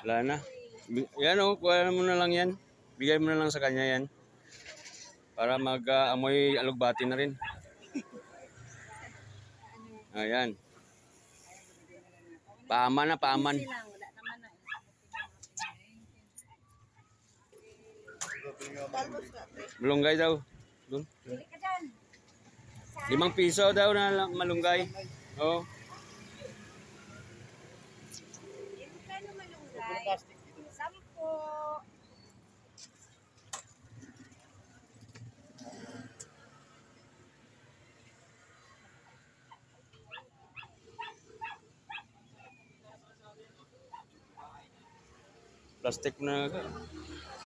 Wala na. Yan o, kuha mo na lang yan. Bigay mo na lang sa kanya yan. Para mag-amoy alugbati na rin. Ayan. Paaman na, paaman. Malunggay daw. Doon. 5 piso daw na malunggay. Oo. Kano malunggay? 10. Plastic na.